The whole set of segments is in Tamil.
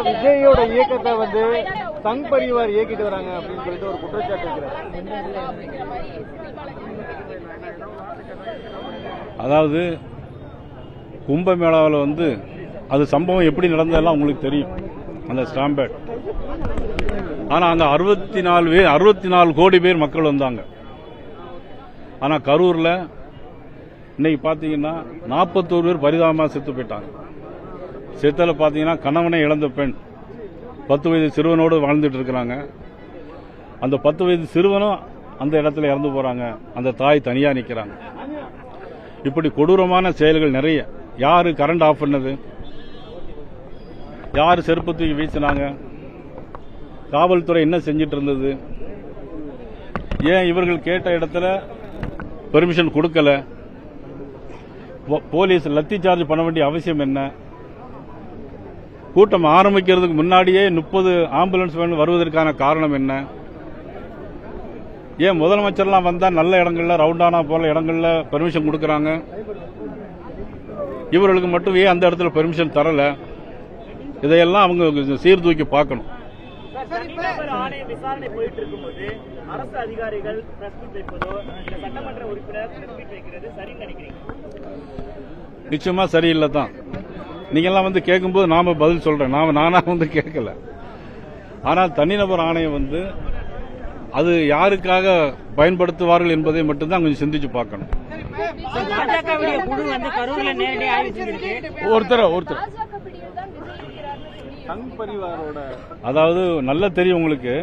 விஜயோட இயக்கத்தை வந்து சங் பரிவார் இயக்கிட்டு வராங்க அப்படின்னு சொல்லிட்டு ஒரு குற்றச்சாட்டு இருக்கிறார். அதாவது கும்பமேளாவில் வந்து அது சம்பவம் எப்படி நடந்ததெல்லாம் உங்களுக்கு தெரியும், அந்த ஸ்டாம்பேட். ஆனால் அங்கே 64 கோடி பேர் மக்கள் வந்தாங்க. ஆனால் கரூரில் இன்னைக்கு பார்த்தீங்கன்னா 41 பேர் பரிதாபமாக செத்து போயிட்டாங்க. செத்தில் பார்த்தீங்கன்னா கணவனை இழந்த பெண் 10 வயது சிறுவனோடு வாழ்ந்துட்டு இருக்கிறாங்க. அந்த 10 வயது சிறுவனும் அந்த இடத்துல இறந்து போறாங்க. அந்த தாய் தனியா நிற்கிறாங்க. இப்படி கொடூரமான செயல்கள் நிறைய. யாரு கரண்ட் ஆஃப் பண்ணது, யாரு செருப்பு தூக்கி வீசினாங்க, காவல்துறை என்ன செஞ்சிட்டு இருந்தது, ஏன் இவர்கள் கேட்ட இடத்துல பெர்மிஷன் கொடுக்கல, போலீஸ் லத்தி சார்ஜ் பண்ண வேண்டிய அவசியம் என்ன, கூட்டம் ஆரம்பிக்கிறதுக்கு முன்னாடியே 30 ஆம்புலன்ஸ் வேன் வருவதற்கான காரணம் என்ன, ஏன் முதலமைச்சர்லாம் வந்தா நல்ல இடங்கள்ல ரவுண்டானா போல இடங்கள்ல பெர்மிஷன் கொடுக்கறாங்க, இவர்களுக்கு மட்டும் ஏன் அந்த இடத்துல பெர்மிஷன் தரல, இதையெல்லாம் அவங்க சீர்தூக்கி பார்க்கணும். விசாரணை போயிட்டு இருக்கும்போது அரசு அதிகாரிகள் பிரஸ் மீட் வைப்பதோ இல்ல சட்டமன்ற உறுப்பினர் பிரஸ் மீட் வைக்கிறது சரின்னு நினைக்கிறீங்க? நிச்சயமா சரியில்லை தான். நீங்க எல்லாம் வந்து கேட்கும்போது நாம பதில் சொல்றேன், நானா வந்து கேட்கல. ஆனால் தனிநபர் ஆணையம் வந்து அது யாருக்காக பயன்படுத்துவார்கள் என்பதை மட்டும்தான் கொஞ்சம் சிந்திச்சு பார்க்கணும். ஒருத்தர் அதாவது நல்லா தெரியும் உங்களுக்கு.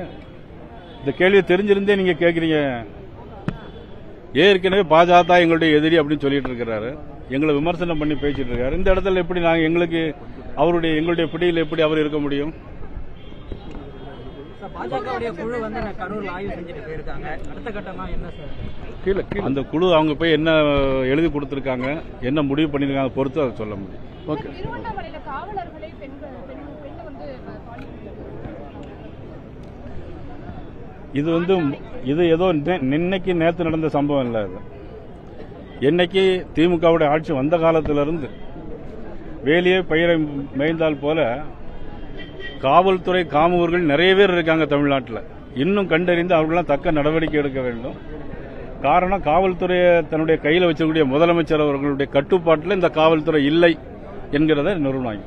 இந்த கேள்வியை தெரிஞ்சிருந்தே நீங்க கேட்கறீங்க. ஏற்கனவே பாஜக எங்களுடைய எதிரி அப்படின்னு சொல்லிட்டு இருக்கிறாரு, எங்களை விமர்சனம் பண்ணி பேசிட்டு இருக்காரு. இந்த இடத்துல எப்படி நாங்க எங்களுடைய பிடியில் எப்படி அவர் இருக்க முடியும்? அந்த குழு அவங்க போய் என்ன எழுதி கொடுத்திருக்காங்க, என்ன முடிவு பண்ணிருக்காங்க பொறுத்து அதை சொல்ல முடியும். ஓகே. இது ஏதோ இன்னைக்கு நேற்று நடந்த சம்பவம் இல்லை. இது என்னைக்கு திமுகவுடைய ஆட்சி வந்த காலத்திலிருந்து வேலியே பயிரை மேய்ந்தால் போல காவல்துறை காமுகர்கள் நிறைய பேர் இருக்காங்க தமிழ்நாட்டில். இன்னும் கண்டறிந்து அவர்களெல்லாம் தக்க நடவடிக்கை எடுக்க வேண்டும். காரணம், காவல்துறையை தன்னுடைய கையில் வச்சிருக்கக்கூடிய முதலமைச்சர் அவர்களுடைய கட்டுப்பாட்டில் இந்த காவல்துறை இல்லை என்கிறத நிறுவனம்.